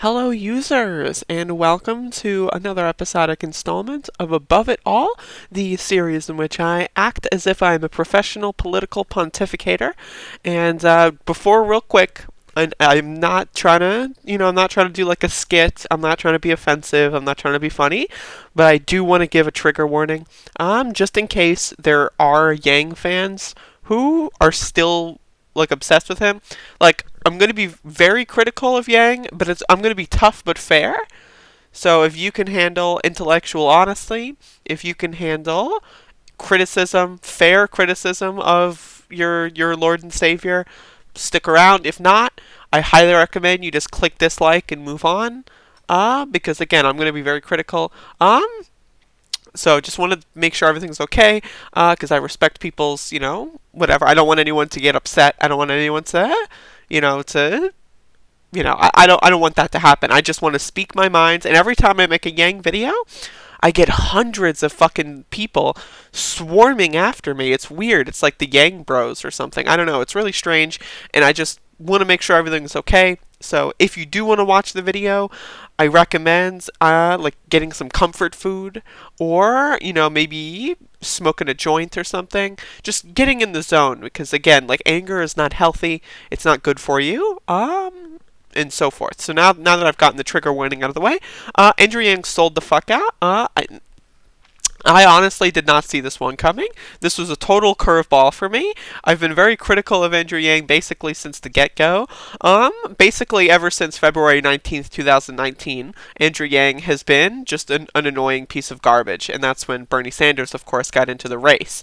Hello, users, and welcome to another episodic installment of Above It All, the series in which I act as if I'm a professional political pontificator. And real quick, I'm not trying to, I'm not trying to do like a skit. I'm not trying to be offensive. I'm not trying to be funny, but I do want to give a trigger warning, just in case there are Yang fans who are still like obsessed with him. Like, I'm going to be very critical of Yang, but I'm going to be tough but fair. So if you can handle intellectual honesty, if you can handle criticism, fair criticism of your Lord and Savior, stick around. If not, I highly recommend you just click dislike and move on. Because again, I'm going to be very critical. So just want to make sure everything's okay, because I respect people's, whatever. I don't want anyone to get upset. I don't want anyone to, I don't want that to happen. I just want to speak my mind. And every time I make a Yang video, I get hundreds of fucking people swarming after me. It's weird. It's like the Yang Bros or something. I don't know. It's really strange. And I just want to make sure everything's okay. So if you do want to watch the video, I recommend like getting some comfort food, or maybe smoking a joint or something. Just getting in the zone, because again, like, anger is not healthy. It's not good for you. And so forth. So now that I've gotten the trigger warning out of the way, Andrea Yang sold the fuck out. I honestly did not see this one coming. This was a total curveball for me. I've been very critical of Andrea Yang basically since the get-go. Basically ever since February 19th, 2019, Andrea Yang has been just an annoying piece of garbage, and that's when Bernie Sanders, of course, got into the race.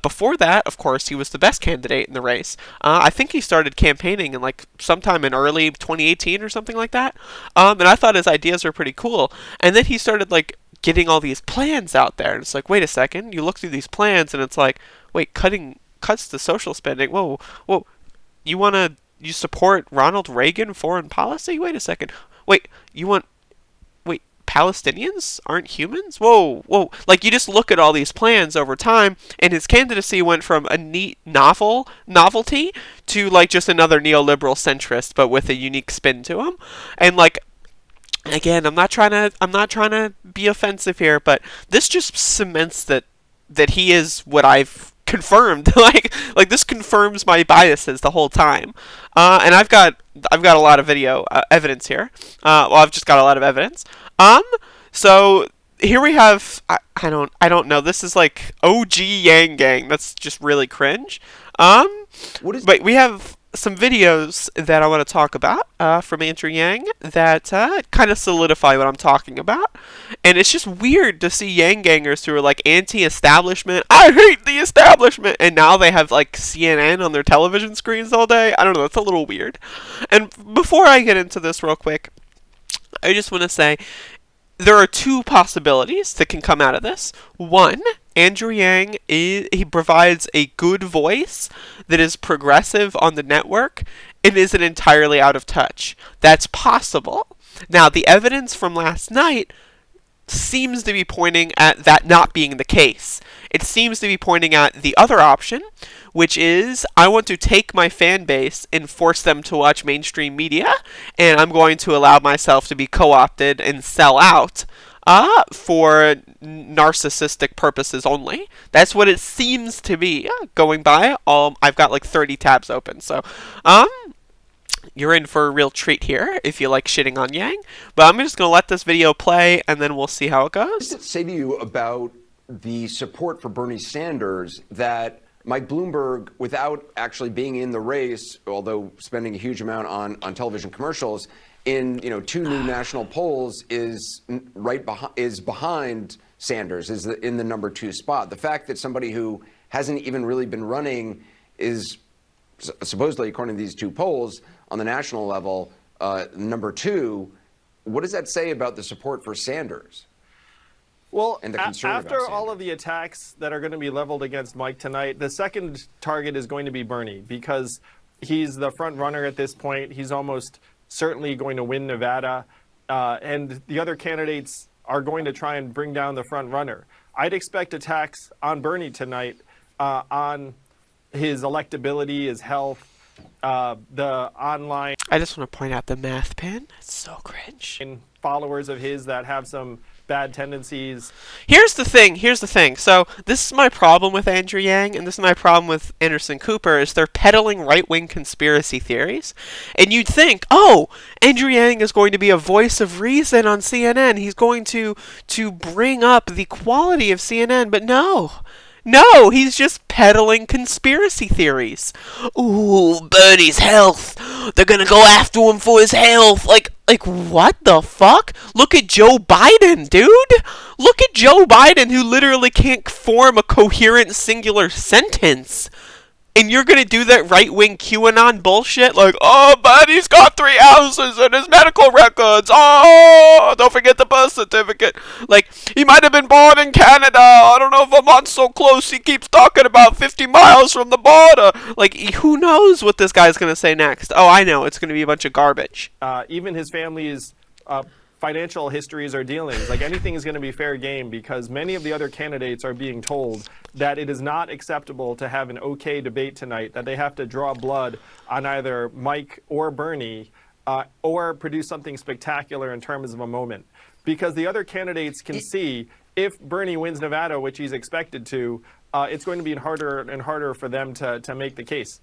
Before that, of course, he was the best candidate in the race. I think he started campaigning in like sometime in early 2018 or something like that. And I thought his ideas were pretty cool. And then he started like getting all these plans out there, and it's like, wait a second, you look through these plans and it's like, wait, cuts to social spending, whoa, you support Ronald Reagan foreign policy? Wait a second, wait, Palestinians aren't humans? Whoa, like, you just look at all these plans over time, and his candidacy went from a neat novelty to like just another neoliberal centrist, but with a unique spin to him. And like, again, I'm not trying to be offensive here, but this just cements that he is what I've confirmed. like this confirms my biases the whole time. And I've got a lot of video evidence here. I've just got a lot of evidence. So here we have, I don't know. This is like OG Yangang. That's just really cringe. But we have some videos that I want to talk about from Andrea Yang that kind of solidify what I'm talking about. And it's just weird to see Yang Gangers who are like anti-establishment. I hate the establishment! And now they have like CNN on their television screens all day. I don't know, it's a little weird. And before I get into this real quick, I just want to say there are two possibilities that can come out of this. One, Andrew Yang, he provides a good voice that is progressive on the network and isn't entirely out of touch. That's possible. Now, the evidence from last night seems to be pointing at that not being the case. It seems to be pointing at the other option, which is, I want to take my fan base and force them to watch mainstream media, and I'm going to allow myself to be co-opted and sell out for narcissistic purposes only. That's what it seems to be going by. I've got like 30 tabs open, so you're in for a real treat here if you like shitting on Yang. But I'm just going to let this video play, and then we'll see how it goes. What does it say to you about the support for Bernie Sanders that Mike Bloomberg, without actually being in the race, although spending a huge amount on television commercials, in two new national polls is behind Sanders, is in the number 2 spot? The fact that somebody who hasn't even really been running is supposedly, according to these 2 polls, on the national level, number 2, what does that say about the support for Sanders? Well, and the concern after all of the attacks that are going to be leveled against Mike tonight, the second target is going to be Bernie, because he's the front runner at this point. He's almost certainly going to win Nevada, and the other candidates are going to try and bring down the front runner. I'd expect attacks on Bernie tonight, on his electability, his health, the online I just want to point out the math pin. It's so cringe. followers of his that have some bad tendencies. Here's the thing. So this is my problem with Andrew Yang, and this is my problem with Anderson Cooper, is they're peddling right-wing conspiracy theories. And you'd think, oh, Andrew Yang is going to be a voice of reason on CNN. He's going to bring up the quality of CNN, but no. No, he's just peddling conspiracy theories. Ooh, Bernie's health. They're gonna go after him for his health. Like what the fuck? Look at Joe Biden, dude. Look at Joe Biden, who literally can't form a coherent singular sentence. And you're gonna do that right-wing QAnon bullshit? Like, oh, but he's got 3 houses and his medical records. Oh, don't forget the birth certificate. Like, he might have been born in Canada. I don't know if Vermont's so close. He keeps talking about 50 miles from the border. Like, who knows what this guy's gonna say next? Oh, I know. It's gonna be a bunch of garbage. Even his family's financial histories or dealings, like anything is going to be fair game, because many of the other candidates are being told that it is not acceptable to have an okay debate tonight, that they have to draw blood on either Mike or Bernie, or produce something spectacular in terms of a moment. Because the other candidates can see if Bernie wins Nevada, which he's expected to, it's going to be harder and harder for them to make the case.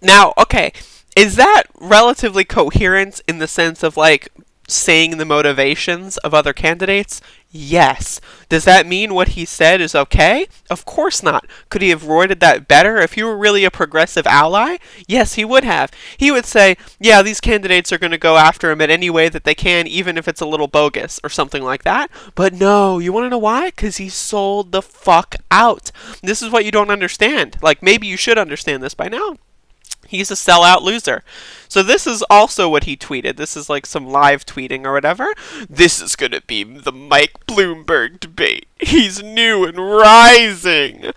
Now, okay, is that relatively coherent in the sense of, like, saying the motivations of other candidates? Yes. Does that mean what he said is okay? Of course not. Could he have worded that better? If he were really a progressive ally? Yes, he would have. He would say, yeah, these candidates are going to go after him in any way that they can, even if it's a little bogus, or something like that. But no, you want to know why? Because he sold the fuck out. This is what you don't understand. Like, maybe you should understand this by now. He's a sellout loser. So this is also what he tweeted. This is like some live tweeting or whatever. This is going to be the Mike Bloomberg debate. He's new and rising.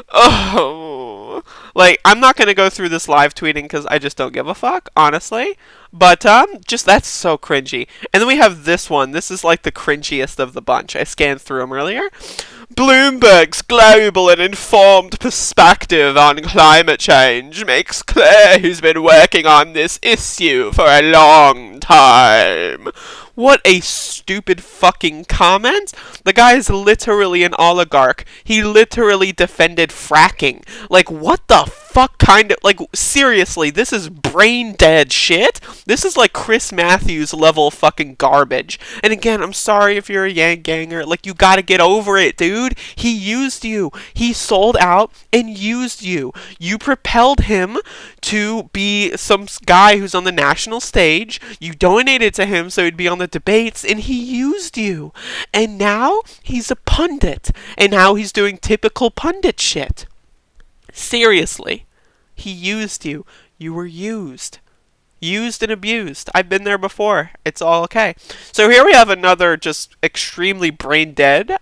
Oh. Like, I'm not going to go through this live tweeting because I just don't give a fuck, honestly. But, just, that's so cringy. And then we have this one. This is like the cringiest of the bunch. I scanned through them earlier. Bloomberg's global and informed perspective on climate change makes clear he's been working on this issue for a long time. What a stupid fucking comment. The guy is literally an oligarch. He literally defended fracking. Like, what the fuck kind of... Like, seriously, this is brain dead shit. This is like Chris Matthews level fucking garbage. And again, I'm sorry if you're a Yanganger. Like, you gotta get over it, dude. He used you. He sold out and used you. You propelled him to be some guy who's on the national stage. You donated to him so he'd be on the debates, and he used you. And now he's a pundit. And now he's doing typical pundit shit. Seriously. He used you. You were used. Used and abused. I've been there before. It's all okay. So here we have another just extremely brain dead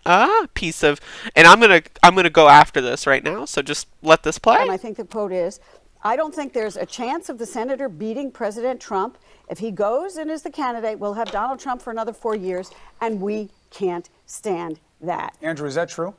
piece of, and I'm gonna go after this right now. So just let this play. And I think the quote is, I don't think there's a chance of the senator beating President Trump. If he goes and is the candidate, we'll have Donald Trump for another 4 years, and we can't stand that. Andrew, is that true?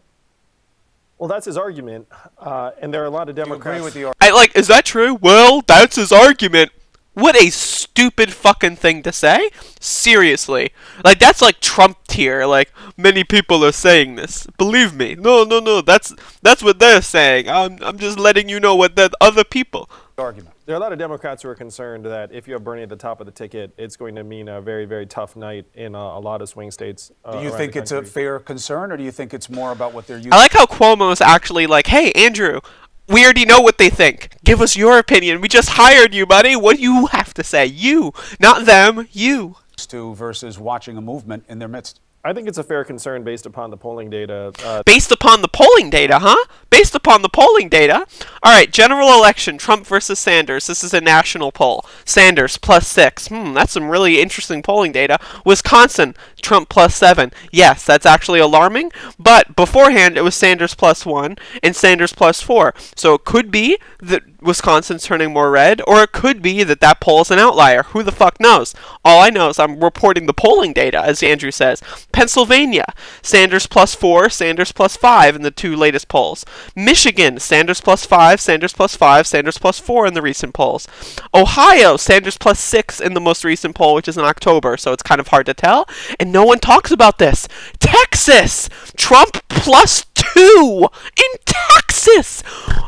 Well, that's his argument, and there are a lot of Democrats. Do you agree with the Is that true? Well, that's his argument. What a stupid fucking thing to say. Seriously. Like, that's like Trump tier. Like, many people are saying this. Believe me. No. That's what they're saying. I'm just letting you know what the other people. argument? There are a lot of Democrats who are concerned that if you have Bernie at the top of the ticket, it's going to mean a very, very tough night in a lot of swing states. Do you think it's a fair concern, or do you think it's more about what they're using? I like how Cuomo is actually like, hey, Andrew, we already know what they think. Give us your opinion. We just hired you, buddy. What do you have to say? You, not them, you. To versus watching a movement in their midst. I think it's a fair concern based upon the polling data. Based upon the polling data, huh? Based upon the polling data. All right, general election, Trump versus Sanders. This is a national poll. Sanders +6. That's some really interesting polling data. Wisconsin, Trump +7. Yes, that's actually alarming. But beforehand, it was Sanders +1 and Sanders +4. So it could be that Wisconsin's turning more red, or it could be that that poll is an outlier. Who the fuck knows? All I know is I'm reporting the polling data, as Andrew says. Pennsylvania, Sanders +4, Sanders +5 in the 2 latest polls. Michigan, Sanders +5, Sanders +5, Sanders +4 in the recent polls. Ohio, Sanders +6 in the most recent poll, which is in October, so it's kind of hard to tell. And no one talks about this. Texas, Trump +2 in Texas.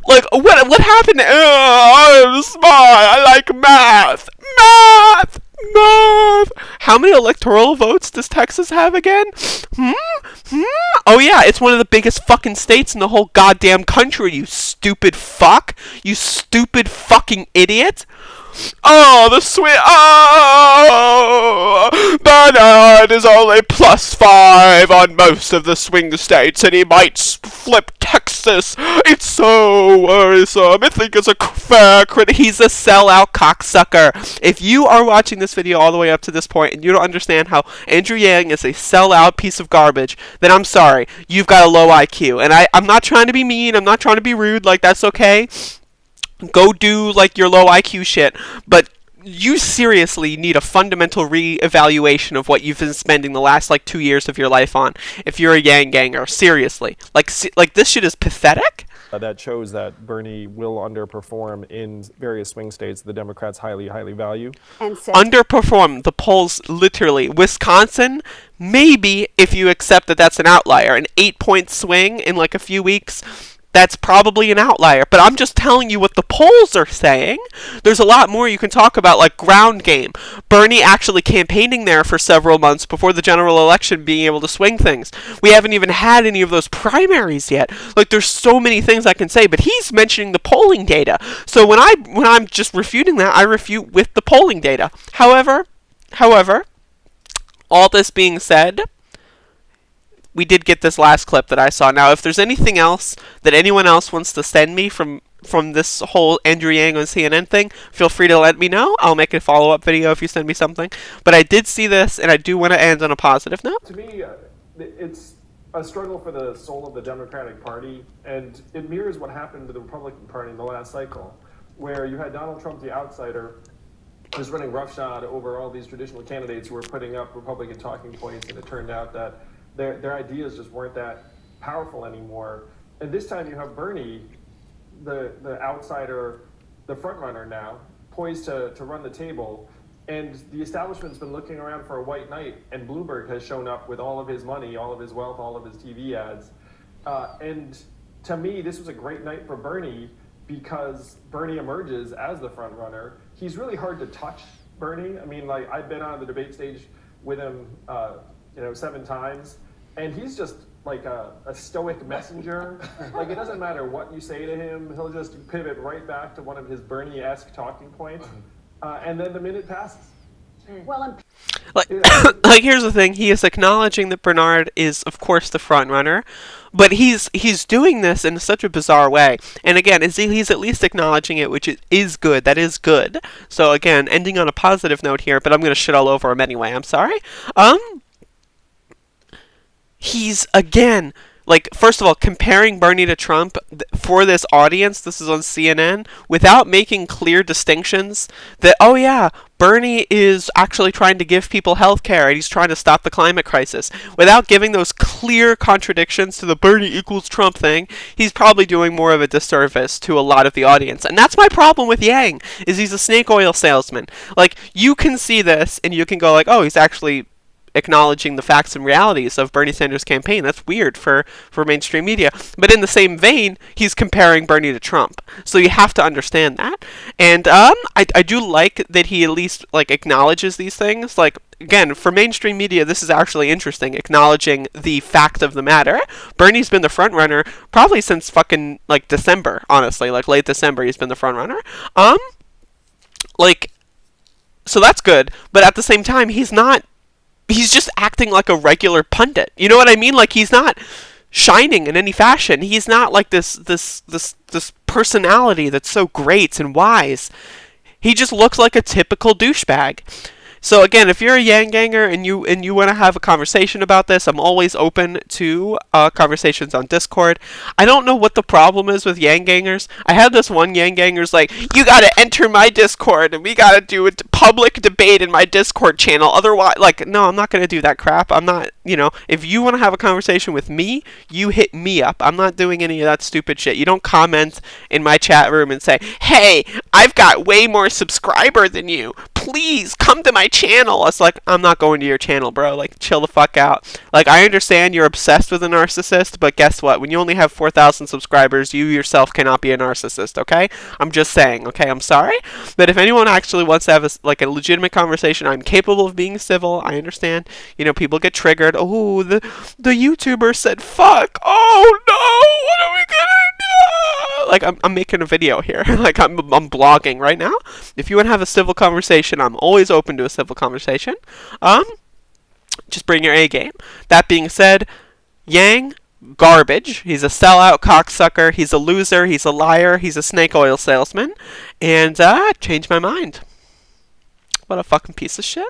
Like, what happened? I'm smart. I like math. Math. How many electoral votes does Texas have again? Oh yeah, it's one of the biggest fucking states in the whole goddamn country, you stupid fuck. You stupid fucking idiot. Oh, the sweet. Oh, Bernard is only +5 on most of the swing states, and he might flip Texas. It's so worrisome. I think it's a fair critic. He's a sellout cocksucker. If you are watching this video all the way up to this point and you don't understand how Andrew Yang is a sellout piece of garbage, then I'm sorry. You've got a low IQ. And I'm not trying to be mean. I'm not trying to be rude. Like, that's okay. Go do, like, your low IQ shit, but you seriously need a fundamental re-evaluation of what you've been spending the last, like, 2 years of your life on, if you're a Yanganger. Seriously. Like, this shit is pathetic? That shows that Bernie will underperform in various swing states the Democrats highly, highly value. And Underperform. The polls, literally. Wisconsin, maybe, if you accept that that's an outlier. An 8-point swing in, like, a few weeks, that's probably an outlier, but I'm just telling you what the polls are saying. There's a lot more you can talk about, like ground game. Bernie actually campaigning there for several months before the general election, being able to swing things. We haven't even had any of those primaries yet. Like, there's so many things I can say, but he's mentioning the polling data. So when I'm just refuting that, I refute with the polling data. However, all this being said, we did get this last clip that I saw. Now, if there's anything else that anyone else wants to send me from this whole Andrew Yang on CNN thing, feel free to let me know. I'll make a follow-up video if you send me something. But I did see this, and I do want to end on a positive note. To me, it's a struggle for the soul of the Democratic Party, and it mirrors what happened to the Republican Party in the last cycle, where you had Donald Trump, the outsider, who's running roughshod over all these traditional candidates who were putting up Republican talking points, and it turned out that their ideas just weren't that powerful anymore. And this time you have Bernie, the outsider, the front runner now, poised to run the table. And the establishment's been looking around for a white knight, and Bloomberg has shown up with all of his money, all of his wealth, all of his TV ads. And to me, this was a great night for Bernie because Bernie emerges as the front runner. He's really hard to touch, Bernie. I mean, like, I've been on the debate stage with him, 7 times. And he's just like a stoic messenger. Like, it doesn't matter what you say to him, he'll just pivot right back to one of his Bernie-esque talking points, and then the minute passes. Well, like here's the thing: he is acknowledging that Bernard is, of course, the front runner, but he's doing this in such a bizarre way. And again, he's at least acknowledging it, which is good. That is good. So again, ending on a positive note here, but I'm gonna shit all over him anyway. I'm sorry. He's, again, like, first of all, comparing Bernie to Trump for this audience, this is on CNN, without making clear distinctions that, oh yeah, Bernie is actually trying to give people health care and he's trying to stop the climate crisis. Without giving those clear contradictions to the Bernie equals Trump thing, he's probably doing more of a disservice to a lot of the audience. And that's my problem with Yang, is he's a snake oil salesman. Like, you can see this and you can go like, oh, he's actually acknowledging the facts and realities of Bernie Sanders' campaign. That's weird for mainstream media. But in the same vein, he's comparing Bernie to Trump. So you have to understand that. And I do like that he at least, like, acknowledges these things. Like, again, for mainstream media, this is actually interesting, acknowledging the fact of the matter. Bernie's been the front runner probably since fucking, like, December, honestly. Like, late December, he's been the front runner. So that's good. But at the same time, he's just acting like a regular pundit. You know what I mean? Like, he's not shining in any fashion. He's not like this personality that's so great and wise. He just looks like a typical douchebag. So again, if you're a Yanganger and you want to have a conversation about this, I'm always open to conversations on Discord. I don't know what the problem is with Yangangers. I had this one Yanganger's like, you gotta enter my Discord and we gotta do a public debate in my Discord channel. Otherwise, like, no, I'm not gonna do that crap. I'm not if you want to have a conversation with me, you hit me up. I'm not doing any of that stupid shit. You don't comment in my chat room and say, hey, I've got way more subscriber than you. Please come to my channel. It's like, I'm not going to your channel, bro. Like, chill the fuck out. Like, I understand you're obsessed with a narcissist, but guess what? When you only have 4,000 subscribers, you yourself cannot be a narcissist, okay? I'm just saying, okay? I'm sorry. But if anyone actually wants to have a legitimate conversation, I'm capable of being civil. I understand. People get triggered. Oh, the YouTuber said fuck. Oh no, what are we gonna do? Like, I'm making a video here. Like, I'm blogging right now. If you want to have a civil conversation, I'm always open to a civil conversation. Just bring your A game. That being said, Yang, garbage. He's a sellout cocksucker. He's a loser. He's a liar. He's a snake oil salesman. And changed my mind. What a fucking piece of shit.